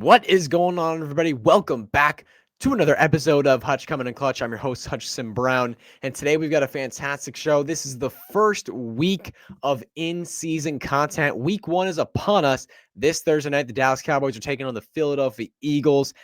What is going on, everybody? Welcome back to another episode of Hutch Coming in Clutch. I'm your host, Hutchison Brown, and today we've got a fantastic show. This is the first week of in-season content. Week one is upon us. This Thursday night, the Dallas Cowboys are taking on the Philadelphia Eagles,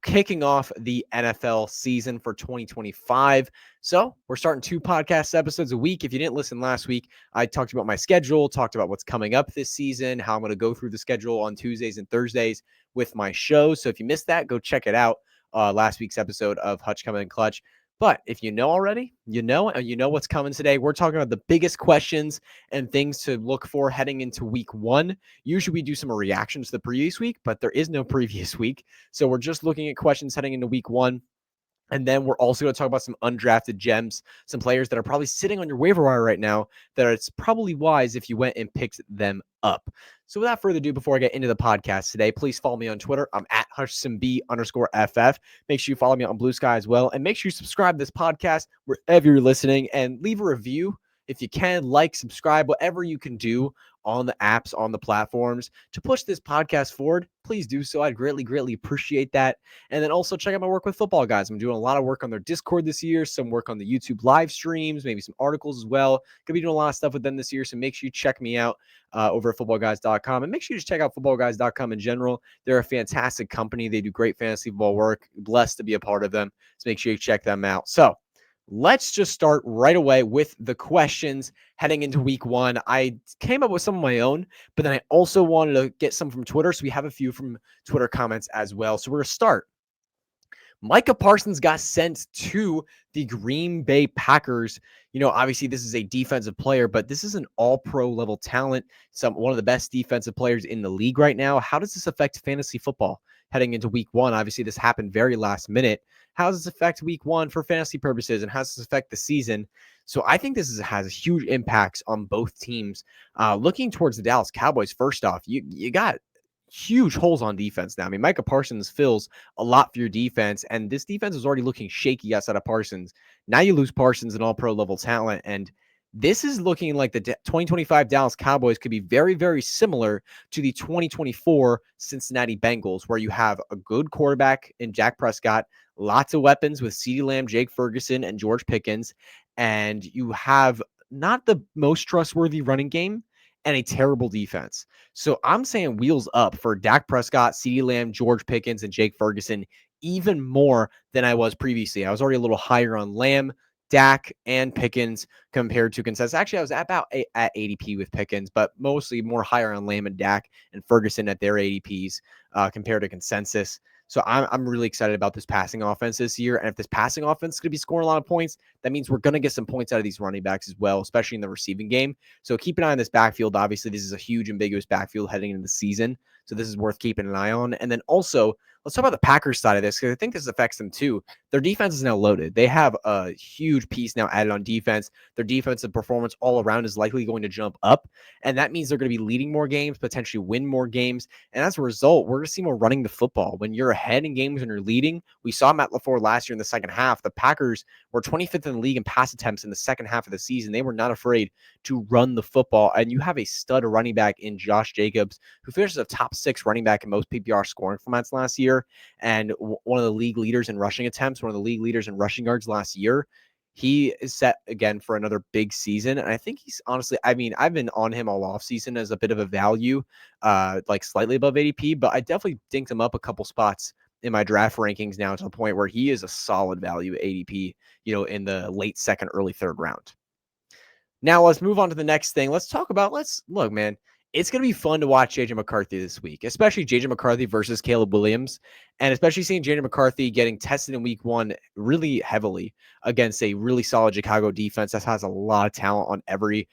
kicking off the NFL season for 2025. So we're starting 2 podcast episodes a week. If you didn't listen last week, I talked about my schedule, talked about what's coming up this season, how I'm going to go through the schedule on Tuesdays and Thursdays with my show. So if you missed that, go check it out. Last week's episode of Hutch Coming in Clutch. But if you know already, you know what's coming today. We're talking about the biggest questions and things to look for heading into week one. Usually we do some reactions to the previous week, but there is no previous week. So we're just looking at questions heading into week one. And then we're also going to talk about some undrafted gems, some players that are probably sitting on your waiver wire right now that it's probably wise if you went and picked them up. So without further ado, before I get into the podcast today, please follow me on Twitter. I'm at HutchisonB_FF. Make sure you follow me on Blue Sky as well. And make sure you subscribe to this podcast wherever you're listening and leave a review. If you can, like, subscribe, whatever you can do on the apps, on the platforms to push this podcast forward, please do so. I'd greatly appreciate that. And then also check out my work with Football Guys. I'm doing a lot of work on their Discord this year, some work on the YouTube live streams, maybe some articles as well. Gonna be doing a lot of stuff with them this year, so make sure you check me out over at footballguys.com. And make sure you just check out footballguys.com in general. They're a fantastic company. They do great fantasy football work. Blessed to be a part of them. So make sure you check them out. So let's just start right away with the questions heading into week one. I came up with some of my own, but then I also wanted to get some from Twitter. So we have a few from Twitter comments as well. So we're going to start. Micah Parsons got sent to the Green Bay Packers. You know, obviously this is a defensive player, but this is an all-pro level talent, one of the best defensive players in the league right now. How does this affect fantasy football heading into week one? Obviously this happened very last minute. How does this affect week one for fantasy purposes, and how does this affect the season? So I think this has huge impacts on both teams. Looking towards the Dallas Cowboys, first off, you got huge holes on defense now. I mean, Micah Parsons fills a lot for your defense, and this defense is already looking shaky outside of Parsons. Now you lose Parsons, an all-pro level talent, and this is looking like the 2025 Dallas Cowboys could be very similar to the 2024 Cincinnati Bengals, where you have a good quarterback in Dak Prescott, lots of weapons with CeeDee Lamb, Jake Ferguson, and George Pickens, and you have not the most trustworthy running game and a terrible defense. So I'm saying wheels up for Dak Prescott, CeeDee Lamb, George Pickens, and Jake Ferguson, even more than I was previously. I was already a little higher on Lamb, Dak, and Pickens compared to consensus. Actually, I was at ADP with Pickens, but mostly more higher on Lamb and Dak and Ferguson at their ADPs compared to consensus. So I'm really excited about this passing offense this year. And if this passing offense is going to be scoring a lot of points, that means we're going to get some points out of these running backs as well, especially in the receiving game. So keep an eye on this backfield. Obviously, this is a huge ambiguous backfield heading into the season. So this is worth keeping an eye on. And then also, let's talk about the Packers side of this, because I think this affects them too. Their defense is now loaded. They have a huge piece now added on defense. Their defensive performance all around is likely going to jump up. And that means they're going to be leading more games, potentially win more games. And as a result, we're going to see more running the football. When you're ahead in games and you're leading, we saw Matt LaFleur last year in the second half. The Packers were 25th in the league in pass attempts in the second half of the season. They were not afraid to run the football. And you have a stud running back in Josh Jacobs, who finishes a top 6 running back in most PPR scoring formats last year, and one of the league leaders in rushing attempts, one of the league leaders in rushing yards last year. He is set again for another big season. And I think he's honestly, I mean, I've been on him all off season as a bit of a value, like slightly above ADP, but I definitely dinked him up a couple spots in my draft rankings now to the point where he is a solid value at ADP, in the late second, early third round. Now let's move on to the next thing. Let's look, man. It's going to be fun to watch JJ McCarthy this week, especially JJ McCarthy versus Caleb Williams, and especially seeing JJ McCarthy getting tested in week one really heavily against a really solid Chicago defense that has a lot of talent on every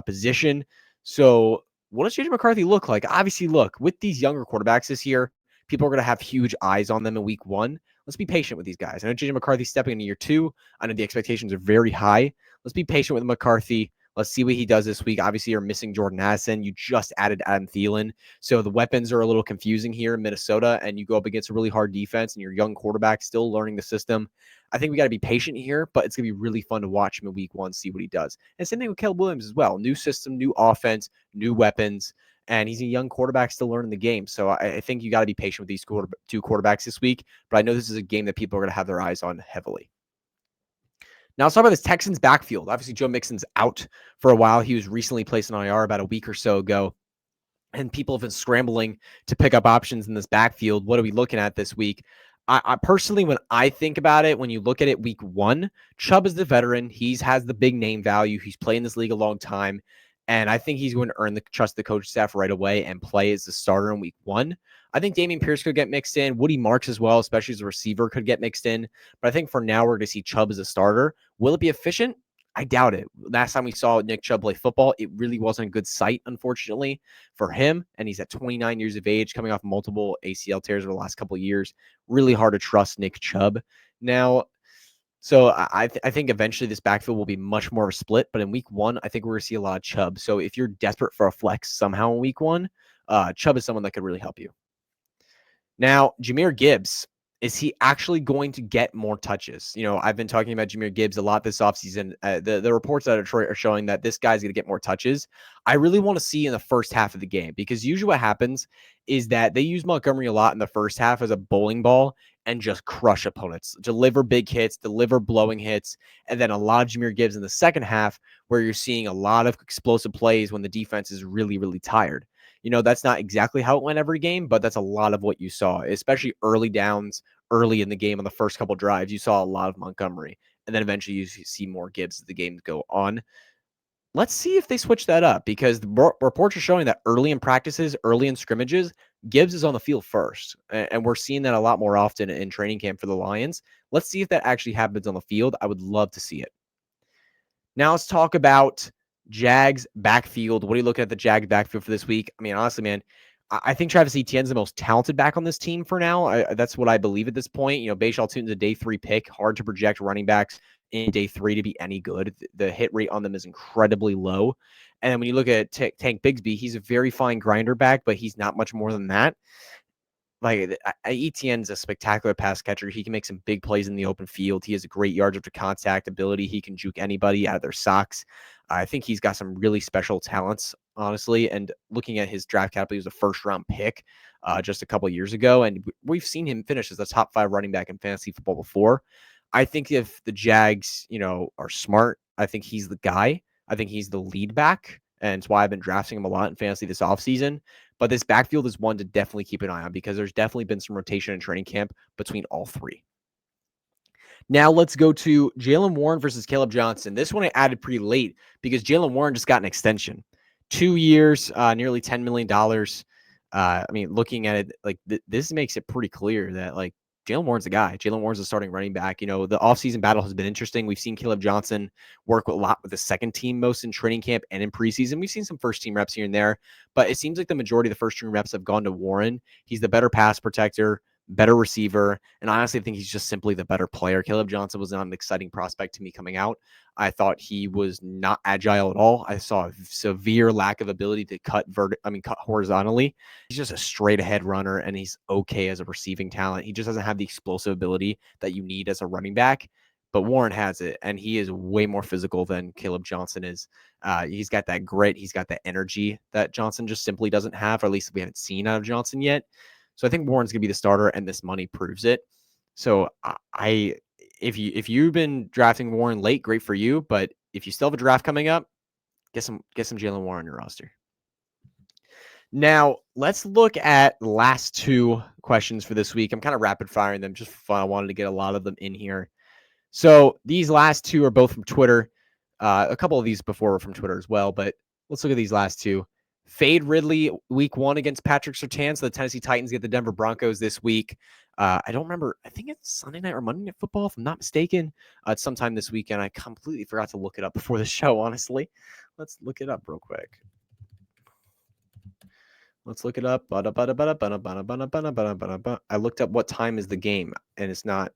position. So what does JJ McCarthy look like? Obviously, look, with these younger quarterbacks this year, people are going to have huge eyes on them in week one. Let's be patient with these guys. I know JJ McCarthy's stepping into year two. I know the expectations are very high. Let's be patient with McCarthy. Let's see what he does this week. Obviously, you're missing Jordan Addison. You just added Adam Thielen. So the weapons are a little confusing here in Minnesota, and you go up against a really hard defense and your young quarterback still learning the system. I think we got to be patient here, but it's going to be really fun to watch him in week one, see what he does. And same thing with Caleb Williams as well. New system, new offense, new weapons. and he's a young quarterback still learning the game. So I think you got to be patient with these two quarterbacks this week. But I know this is a game that people are going to have their eyes on heavily. Now let's talk about this Texans backfield. Obviously, Joe Mixon's out for a while. He was recently placed on IR about a week or so ago, and people have been scrambling to pick up options in this backfield. What are we looking at this week? I personally, when I think about it, when you look at it week one, Chubb is the veteran. He has the big name value. He's played in this league a long time. And I think he's going to earn the trust of the coaching staff right away and play as the starter in week one. I think Dameon Pierce could get mixed in. Woody Marks as well, especially as a receiver, could get mixed in. But I think for now, we're going to see Chubb as a starter. Will it be efficient? I doubt it. Last time we saw Nick Chubb play football, it really wasn't a good sight, unfortunately, for him. And he's at 29 years of age, coming off multiple ACL tears over the last couple of years. Really hard to trust Nick Chubb. Now, so I think eventually this backfield will be much more of a split. But in week one, I think we're going to see a lot of Chubb. So if you're desperate for a flex somehow in week one, Chubb is someone that could really help you. Now, Jahmyr Gibbs, is he actually going to get more touches? You know, I've been talking about Jahmyr Gibbs a lot this offseason. The reports out of Detroit are showing that this guy's going to get more touches. I really want to see in the first half of the game, because usually what happens is that they use Montgomery a lot in the first half as a bowling ball and just crush opponents, deliver big hits, deliver blowing hits, and then a lot of Jahmyr Gibbs in the second half where you're seeing a lot of explosive plays when the defense is really, really tired. You know, that's not exactly how it went every game, but that's a lot of what you saw, especially early downs, early in the game on the first couple drives. You saw a lot of Montgomery, and then eventually you see more Gibbs as the games go on. Let's see if they switch that up, because the reports are showing that early in practices, early in scrimmages, Gibbs is on the field first. And we're seeing that a lot more often in training camp for the Lions. Let's see if that actually happens on the field. I would love to see it. Now let's talk about Jags backfield. What are you looking at the Jags backfield for this week? I mean, honestly, man, I think Travis Etienne's the most talented back on this team for now. That's what I believe at this point. You know, Bayshall Tutin's a day 3 pick. Hard to project running backs in day 3 to be any good. The hit rate on them is incredibly low. And then when you look at Tank Bigsby, he's a very fine grinder back, but he's not much more than that. Like, Etienne's a spectacular pass catcher. He can make some big plays in the open field. He has a great yards after contact ability. He can juke anybody out of their socks. I think he's got some really special talents, honestly. And looking at his draft capital, he was a first-round pick just a couple of years ago. And we've seen him finish as a top 5 running back in fantasy football before. I think if the Jags, are smart, I think he's the guy. I think he's the lead back. And it's why I've been drafting him a lot in fantasy this offseason. But this backfield is one to definitely keep an eye on, because there's definitely been some rotation in training camp between all three. Now let's go to Jaylen Warren versus Caleb Johnson. This one I added pretty late because Jaylen Warren just got an extension. 2 years, nearly $10 million. I mean, looking at it, this makes it pretty clear that, Jaylen Warren's the guy. Jaylen Warren's the starting running back. The offseason battle has been interesting. We've seen Caleb Johnson work a lot with the second team, most in training camp and in preseason. We've seen some first team reps here and there, but it seems like the majority of the first team reps have gone to Warren. He's the better pass protector, better receiver, and I honestly think he's just simply the better player. Caleb Johnson was not an exciting prospect to me coming out. I thought he was not agile at all. I saw a severe lack of ability to cut horizontally. He's just a straight ahead runner, and he's okay as a receiving talent. He just doesn't have the explosive ability that you need as a running back. But Warren has it, and he is way more physical than Caleb Johnson is. He's got that grit. He's got that energy that Johnson just simply doesn't have, or at least we haven't seen out of Johnson yet. So I think Warren's going to be the starter, and this money proves it. So if you've been drafting Warren late, great for you. But if you still have a draft coming up, get some Jaylen Warren on your roster. Now, let's look at the last 2 questions for this week. I'm kind of rapid firing them just for fun. I wanted to get a lot of them in here. So these last 2 are both from Twitter. A couple of these before were from Twitter as well, but let's look at these last 2. Fade Ridley week 1 against Patrick Surtain. So the Tennessee Titans get the Denver Broncos this week. I don't remember. I think it's Sunday night or Monday Night Football, if I'm not mistaken. It's sometime this weekend. I completely forgot to look it up before the show, honestly. Let's look it up real quick. Let's look it up. I looked up what time is the game, and it's not.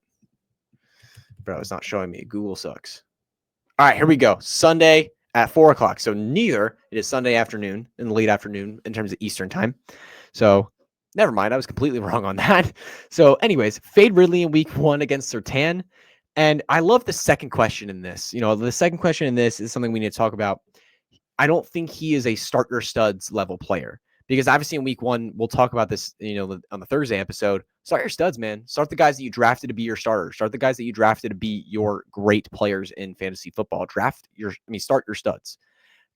Bro, it's not showing me. Google sucks. All right, here we go. Sunday at 4 o'clock. So neither it is Sunday afternoon in the late afternoon in terms of Eastern time. So never mind. I was completely wrong on that. So anyways, fade Ridley in week 1 against Surtain. And I love the second question in this. The second question in this is something we need to talk about. I don't think he is a start your studs level player, Because obviously in week one, we'll talk about this, on the Thursday episode. Start your studs, man. Start the guys that you drafted to be your starters. Start the guys that you drafted to be your great players in fantasy football. Start your studs.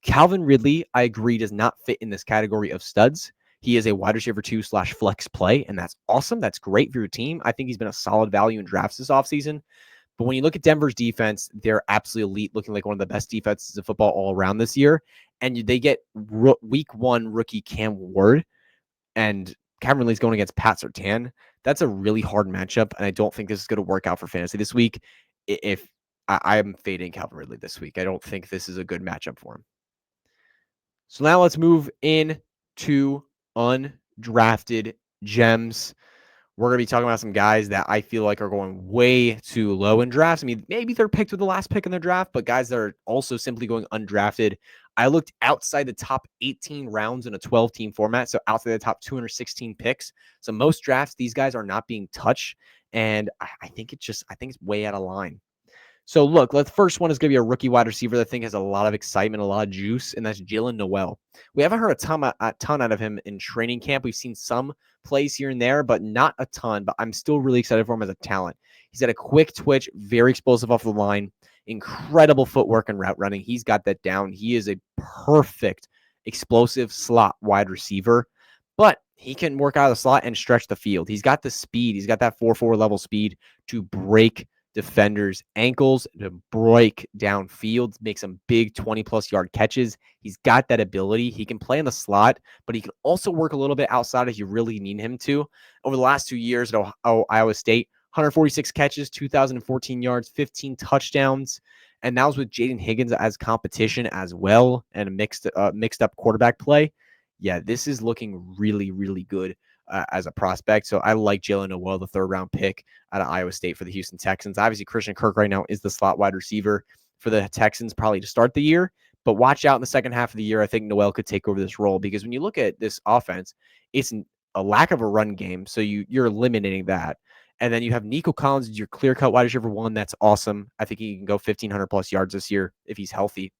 Calvin Ridley, I agree, does not fit in this category of studs. He is a wide receiver 2/flex play, and that's awesome. That's great for your team. I think he's been a solid value in drafts this offseason. But when you look at Denver's defense, they're absolutely elite, looking like one of the best defenses of football all around this year. And they get week one rookie Cam Ward, and Calvin Ridley's going against Pat Surtain. That's a really hard matchup, and I don't think this is going to work out for fantasy this week. If I'm fading Calvin Ridley this week, I don't think this is a good matchup for him. So now let's move in to undrafted gems. We're going to be talking about some guys that I feel like are going way too low in drafts. I mean, maybe they're picked with the last pick in their draft, but guys that are also simply going undrafted. I looked outside the top 18 rounds in a 12-team format, so outside the top 216 picks. So most drafts, these guys are not being touched, and I think it's way out of line. So look, the first one is going to be a rookie wide receiver that I think has a lot of excitement, a lot of juice, and that's Jalen Noel. We haven't heard a ton out of him in training camp. We've seen some plays here and there, but not a ton. But I'm still really excited for him as a talent. He's got a quick twitch, very explosive off the line, incredible footwork and route running. He's got that down. He is a perfect explosive slot wide receiver, but he can work out of the slot and stretch the field. He's got the speed. He's got that 4.4 level speed to break defenders' ankles, to break downfield, make some big 20-plus yard catches. He's got that ability. He can play in the slot, but he can also work a little bit outside if you really need him to. Over the last 2 years at Iowa State, 146 catches, 2,014 yards, 15 touchdowns. And that was with Jaden Higgins as competition as well, and a mixed up quarterback play. Yeah, this is looking really, really good as a prospect. So I like Jalen Noel, the 3rd-round pick out of Iowa State for the Houston Texans. Obviously, Christian Kirk right now is the slot wide receiver for the Texans probably to start the year. But watch out in the second half of the year. I think Noel could take over this role, because when you look at this offense, it's a lack of a run game. So you're eliminating that. And then you have Nico Collins as your clear-cut wide receiver 1. That's awesome. I think he can go 1,500-plus yards this year if he's healthy.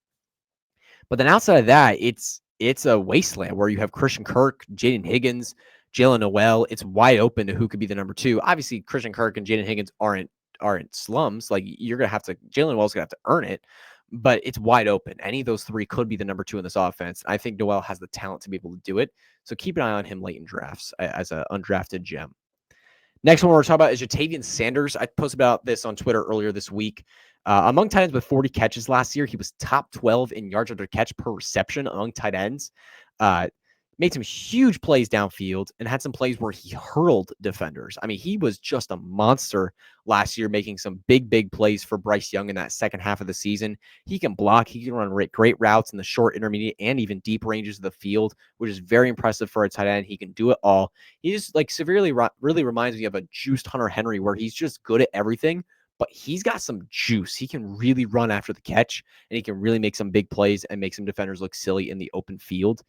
But then outside of that, it's a wasteland where you have Christian Kirk, Jaden Higgins, Jalen Noel. It's wide open to who could be the number 2. Obviously, Christian Kirk and Jaden Higgins aren't slums. Like, you're going to have to – Jalen Noel's going to have to earn it. But it's wide open. Any of those 3 could be the number 2 in this offense. I think Noel has the talent to be able to do it. So keep an eye on him late in drafts as an undrafted gem. Next one we're talking about is Ja'Tavion Sanders. I posted about this on Twitter earlier this week. Among tight ends with 40 catches last year, he was top 12 in yards after catch per reception among tight ends. Made some huge plays downfield and had some plays where he hurled defenders. I mean, he was just a monster last year, making some big plays for Bryce Young in that second half of the season. He can block. He can run great routes in the short, intermediate, and even deep ranges of the field, which is very impressive for a tight end. He can do it all. He just severely really reminds me of a juiced Hunter Henry, where he's just good at everything, but he's got some juice. He can really run after the catch, and he can really make some big plays and make some defenders look silly in the open field.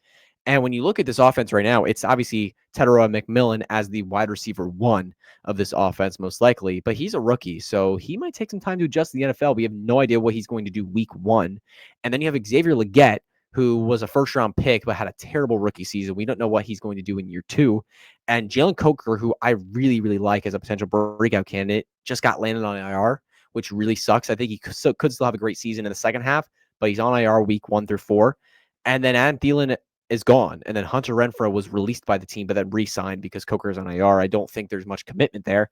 And when you look at this offense right now, it's obviously Teteroa McMillan as the wide receiver 1 of this offense, most likely, but he's a rookie, so he might take some time to adjust to the NFL. We have no idea what he's going to do week 1. And then you have Xavier Legette, who was a first-round pick but had a terrible rookie season. We don't know what he's going to do in year 2. And Jalen Coker, who I really, really like as a potential breakout candidate, just got landed on IR, which really sucks. I think he could still have a great season in the second half, but he's on IR week 1 through 4. And then Adam Thielen is gone. And then Hunter Renfrow was released by the team, but then re-signed because Coker is on IR. I don't think there's much commitment there.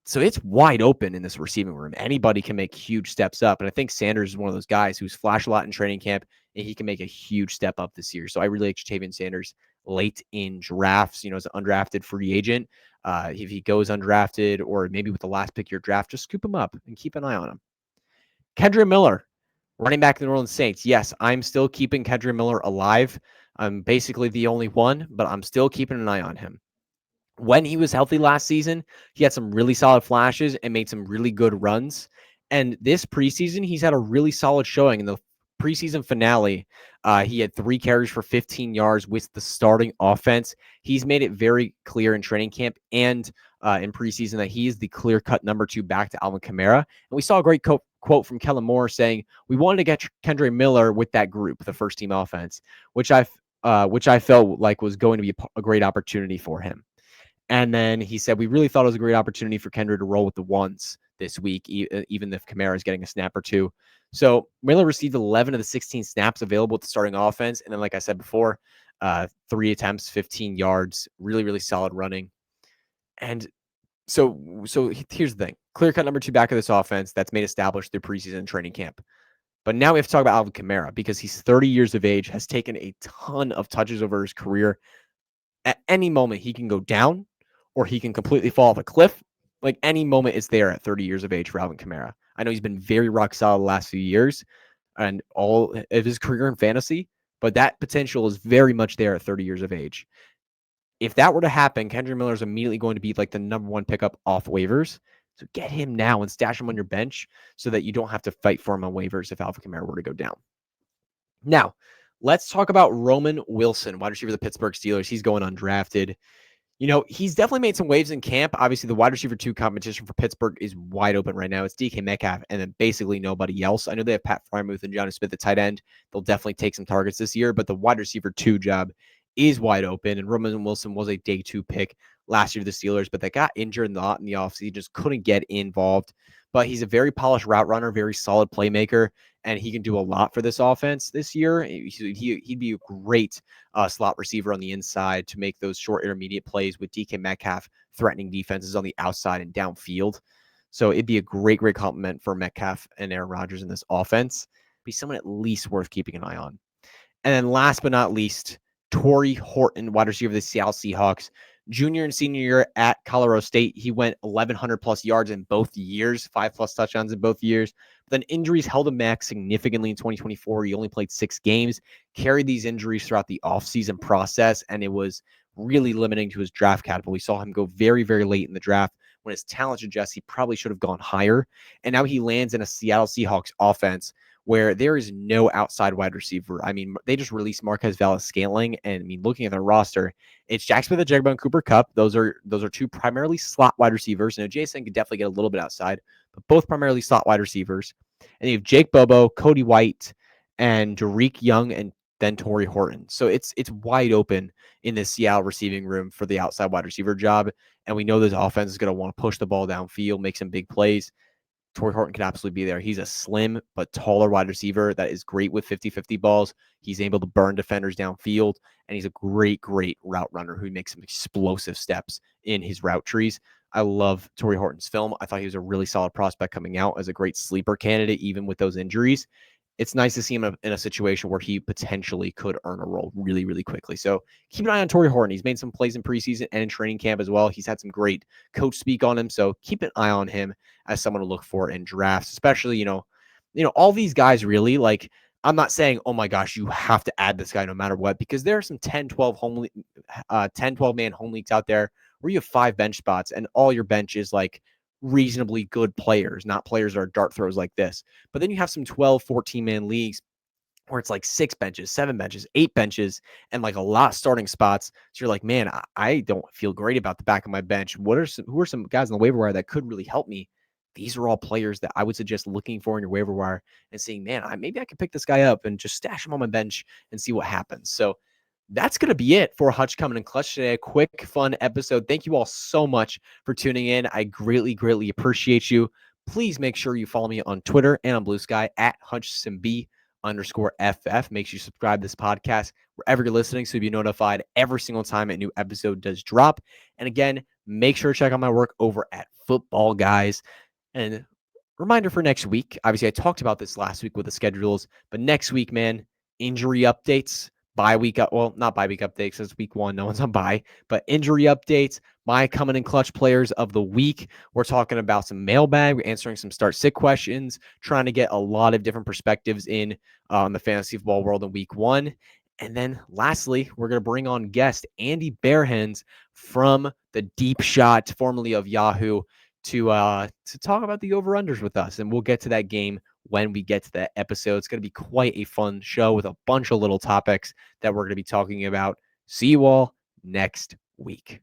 So it's wide open in this receiving room. Anybody can make huge steps up. And I think Sanders is one of those guys who's flashed a lot in training camp, and he can make a huge step up this year. So I really like Ja'Tavion Sanders late in drafts, as an undrafted free agent. If he goes undrafted, or maybe with the last pick of your draft, just scoop him up and keep an eye on him. Kendre Miller, running back of the New Orleans Saints. Yes, I'm still keeping Kendre Miller alive. I'm basically the only one, but I'm still keeping an eye on him. When he was healthy last season, he had some really solid flashes and made some really good runs. And this preseason, he's had a really solid showing. In the preseason finale, he had 3 carries for 15 yards with the starting offense. He's made it very clear in training camp and in preseason that he is the clear-cut number 2 back to Alvin Kamara. And we saw a great quote from Kellen Moore saying, we wanted to get Kendre Miller with that group, the first-team offense, which I which I felt like was going to be a great opportunity for him. And then he said, we really thought it was a great opportunity for Kendra to roll with the ones this week, even if Kamara is getting a snap or two. So Miller received 11 of the 16 snaps available at the starting offense. And then, like I said before, 3 attempts, 15 yards, really, really solid running. And so here's the thing. Clear-cut number 2 back of this offense that's made established through preseason training camp. But now we have to talk about Alvin Kamara because he's 30 years of age, has taken a ton of touches over his career. At any moment, he can go down or he can completely fall off a cliff. Like any moment is there at 30 years of age for Alvin Kamara. I know he's been very rock solid the last few years and all of his career in fantasy, but that potential is very much there at 30 years of age. If that were to happen, Kendra Miller is immediately going to be like the number 1 pickup off waivers. So get him now and stash him on your bench so that you don't have to fight for him on waivers if Alvin Kamara were to go down. Now, let's talk about Roman Wilson, wide receiver of the Pittsburgh Steelers. He's going undrafted. You know, he's definitely made some waves in camp. Obviously, the wide receiver 2 competition for Pittsburgh is wide open right now. It's DK Metcalf and then basically nobody else. I know they have Pat Freiermuth and Jonnu Smith at tight end. They'll definitely take some targets this year, but the wide receiver 2 job is wide open. And Roman Wilson was a day 2 pick last year to the Steelers, but they got injured in the offseason, just couldn't get involved. But he's a very polished route runner, very solid playmaker, and he can do a lot for this offense this year. He'd be a great slot receiver on the inside to make those short intermediate plays with DK Metcalf threatening defenses on the outside and downfield. So it'd be a great compliment for Metcalf and Aaron Rodgers in this offense. Be someone at least worth keeping an eye on. And then last but not least, Torrey Horton, wide receiver of the Seattle Seahawks. Junior and senior year at Colorado State, he went 1,100 plus yards in both years, 5+ touchdowns in both years. But then injuries held him back significantly in 2024. He only played 6 games, carried these injuries throughout the offseason process, and it was really limiting to his draft capital. We saw him go very, very late in the draft when his talent suggests he probably should have gone higher. And now he lands in a Seattle Seahawks offense where there is no outside wide receiver. I mean, they just released Marquez Valdes-Scantling, and I mean, looking at their roster, it's Jack Smith-Njigba and Cooper Kupp. Those are 2 primarily slot wide receivers. You know, Jason could definitely get a little bit outside, but both primarily slot wide receivers. And you have Jake Bobo, Cody White, and Derek Young, and then Torrey Horton. So it's wide open in the Seattle receiving room for the outside wide receiver job. And we know this offense is going to want to push the ball downfield, make some big plays. Torrey Horton can absolutely be there. He's a slim but taller wide receiver that is great with 50-50 balls. He's able to burn defenders downfield, and he's a great route runner who makes some explosive steps in his route trees. I love Torrey Horton's film. I thought he was a really solid prospect coming out as a great sleeper candidate, even with those injuries. It's nice to see him in a situation where he potentially could earn a role really, really quickly. So keep an eye on Torrey Horton. He's made some plays in preseason and in training camp as well. He's had some great coach speak on him. So keep an eye on him as someone to look for in drafts, especially, you know, all these guys really, like, I'm not saying, oh my gosh, you have to add this guy no matter what, because there are some 10, 12 man home leagues out there where you have 5 bench spots and all your bench is like reasonably good players, not players that are dart throws like this. But then you have some 12, 14-man leagues where it's like 6 benches, 7 benches, 8 benches, and like a lot of starting spots. So you're like, man, I don't feel great about the back of my bench. Who are some guys on the waiver wire that could really help me? These are all players that I would suggest looking for in your waiver wire and saying, man, maybe I could pick this guy up and just stash him on my bench and see what happens. So that's going to be it for Hutch Coming in Clutch today. A quick, fun episode. Thank you all so much for tuning in. I greatly appreciate you. Please make sure you follow me on Twitter and on Blue Sky at HutchSimB_FF. Make sure you subscribe to this podcast wherever you're listening so you'll be notified every single time a new episode does drop. And again, make sure to check out my work over at Football Guys. And reminder for next week, obviously I talked about this last week with the schedules, but next week, man, injury updates, bye week, well, not bye week updates, it's week 1, no one's on bye, but injury updates, my coming in clutch players of the week. We're talking about some mailbag, we're answering some start sit questions, trying to get a lot of different perspectives in on the fantasy football world in week 1. And then lastly, we're going to bring on guest Andy Bearhands from the Deep Shot, formerly of Yahoo, to talk about the over-unders with us. And we'll get to that game when we get to that episode. It's going to be quite a fun show with a bunch of little topics that we're going to be talking about. See you all next week.